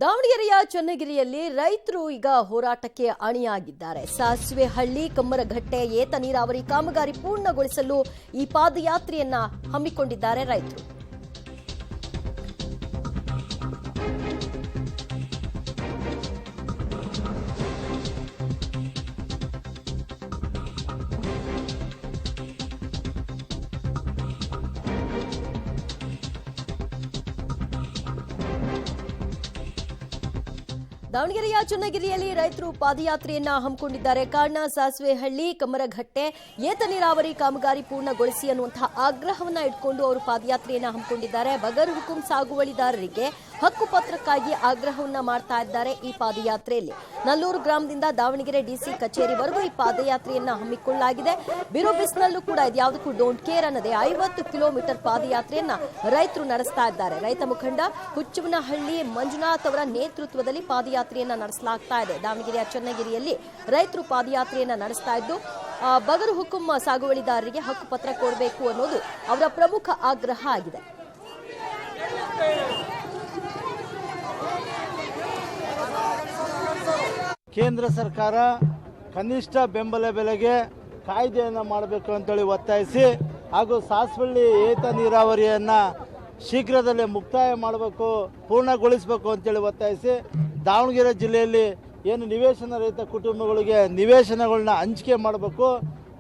ದಾವಣಗೆರೆಯ ಚನ್ನಗಿರಿಯಲ್ಲಿ ರೈತರು ಈಗ ಹೋರಾಟಕ್ಕೆ ಅಣಿಯಾಗಿದ್ದಾರೆ. ಸಾಸ್ವೆಹಳ್ಳಿ ಕಮ್ಮರಘಟ್ಟೆ ಏತ ನೀರಾವರಿ ಕಾಮಗಾರಿ ಪೂರ್ಣಗೊಳಿಸಲು ಈ ಪಾದಯಾತ್ರೆಯನ್ನ ಹಮ್ಮಿಕೊಂಡಿದ್ದಾರೆ ರೈತರು. ದಾವಣಗೆರೆಯ ಚನ್ನಗಿರಿಯಲ್ಲಿ ರೈತರು ಪಾದಯಾತ್ರೆಯನ್ನ ಹಮ್ಮಿಕೊಂಡಿದ್ದಾರೆ. ಕಾರಣ ಸಾಸ್ವೆಹಳ್ಳಿ ಕಮ್ಮರಘಟ್ಟೆ ಏತ ನೀರಾವರಿ ಕಾಮಗಾರಿ ಪೂರ್ಣಗೊಳಿಸಿ ಅನ್ನುವಂತಹ ಆಗ್ರಹವನ್ನ ಇಟ್ಕೊಂಡು ಅವರು ಪಾದಯಾತ್ರೆಯನ್ನ ಹಮ್ಮಿಕೊಂಡಿದ್ದಾರೆ. ಬಗರ್ ಹುಕುಂ ಸಾಗುವಳಿದಾರರಿಗೆ ಹಕ್ಕುಪತ್ರಕ್ಕಾಗಿ ಆಗ್ರಹವನ್ನ ಮಾಡ್ತಾ ಇದ್ದಾರೆ. ಈ ಪಾದಯಾತ್ರೆಯಲ್ಲಿ ನಲ್ಲೂರು ಗ್ರಾಮದಿಂದ ದಾವಣಗೆರೆ ಡಿಸಿ ಕಚೇರಿವರೆಗೂ ಈ ಪಾದಯಾತ್ರೆಯನ್ನ ಹಮ್ಮಿಕೊಳ್ಳಲಾಗಿದೆ. ಬಿರು ಬಿಸಿಲಲ್ಲೂ ಕೂಡ ಇದ್ಯಾವುದಕ್ಕೂ ಡೋಂಟ್ ಕೇರ್ ಅನ್ನದೆ 50 ಕಿಲೋಮೀಟರ್ ಪಾದಯಾತ್ರೆಯನ್ನ ರೈತರು ನಡೆಸ್ತಾ ಇದ್ದಾರೆ. ರೈತ ಮುಖಂಡ ಹುಚ್ಚುವನಹಳ್ಳಿ ಮಂಜುನಾಥ್ ಅವರ ನೇತೃತ್ವದಲ್ಲಿ ಪಾದಯಾತ್ರೆಯನ್ನ ನಡೆಸಲಾಗ್ತಾ ಇದೆ. ದಾವಣಗೆರೆಯ ಚನ್ನಗಿರಿಯಲ್ಲಿ ರೈತರು ಪಾದಯಾತ್ರೆಯನ್ನ ನಡೆಸ್ತಾ ಇದ್ದು ಬಗರ್ ಹುಕುಂ ಸಾಗುವಳಿದಾರರಿಗೆ ಹಕ್ಕುಪತ್ರ ಕೊಡಬೇಕು ಅನ್ನೋದು ಅವರ ಪ್ರಮುಖ ಆಗ್ರಹ ಆಗಿದೆ. ಕೇಂದ್ರ ಸರ್ಕಾರ ಕನಿಷ್ಠ ಬೆಂಬಲ ಬೆಲೆಗೆ ಕಾಯ್ದೆಯನ್ನು ಮಾಡಬೇಕು ಅಂತೇಳಿ ಒತ್ತಾಯಿಸಿ ಹಾಗೂ ಸಾಸ್ವಳ್ಳಿ ಏತ ನೀರಾವರಿಯನ್ನು ಶೀಘ್ರದಲ್ಲೇ ಮುಕ್ತಾಯ ಮಾಡಬೇಕು, ಪೂರ್ಣಗೊಳಿಸಬೇಕು ಅಂತೇಳಿ ಒತ್ತಾಯಿಸಿ ದಾವಣಗೆರೆ ಜಿಲ್ಲೆಯಲ್ಲಿ ಏನು ನಿವೇಶನ ರಹಿತ ಕುಟುಂಬಗಳಿಗೆ ನಿವೇಶನಗಳನ್ನ ಹಂಚಿಕೆ ಮಾಡಬೇಕು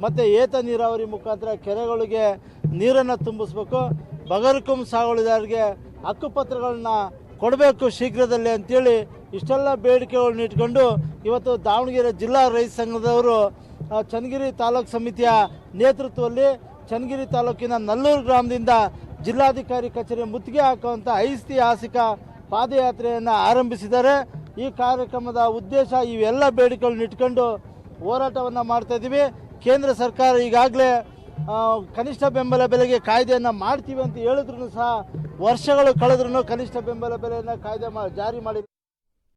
ಮತ್ತು ಏತ ನೀರಾವರಿ ಮುಖಾಂತರ ಕೆರೆಗಳಿಗೆ ನೀರನ್ನು ತುಂಬಿಸ್ಬೇಕು, ಬಗರ್ಹುಕುಂ ಸಾಗುವಳಿದಾರರಿಗೆ ಹಕ್ಕುಪತ್ರಗಳನ್ನ ಕೊಡಬೇಕು ಶೀಘ್ರದಲ್ಲೇ ಅಂತೇಳಿ ಇಷ್ಟೆಲ್ಲ ಬೇಡಿಕೆಗಳನ್ನ ಇಟ್ಕೊಂಡು ಇವತ್ತು ದಾವಣಗೆರೆ ಜಿಲ್ಲಾ ರೈತ ಸಂಘದವರು ಚನ್ನಗಿರಿ ತಾಲೂಕು ಸಮಿತಿಯ ನೇತೃತ್ವದಲ್ಲಿ ಚನ್ನಗಿರಿ ತಾಲೂಕಿನ ನಲ್ಲೂರು ಗ್ರಾಮದಿಂದ ಜಿಲ್ಲಾಧಿಕಾರಿ ಕಚೇರಿ ಮುತ್ತಿಗೆ ಹಾಕುವಂಥ ಐತಿಹಾಸಿಕ ಪಾದಯಾತ್ರೆಯನ್ನು ಆರಂಭಿಸಿದ್ದಾರೆ. ಈ ಕಾರ್ಯಕ್ರಮದ ಉದ್ದೇಶ ಇವೆಲ್ಲ ಬೇಡಿಕೆಗಳನ್ನ ಇಟ್ಕೊಂಡು ಹೋರಾಟವನ್ನು ಮಾಡ್ತಾ ಇದ್ದೀವಿ. ಕೇಂದ್ರ ಸರ್ಕಾರ ಈಗಾಗಲೇ ಕನಿಷ್ಠ ಬೆಂಬಲ ಬೆಲೆಗೆ ಕಾಯ್ದೆಯನ್ನು ಮಾಡ್ತೀವಿ ಅಂತ ಹೇಳಿದ್ರು ಸಹ ವರ್ಷಗಳು ಕಳೆದ್ರೂ ಕನಿಷ್ಠ ಬೆಂಬಲ ಬೆಲೆಯನ್ನು ಕಾಯ್ದೆ ಜಾರಿ ಮಾಡಿ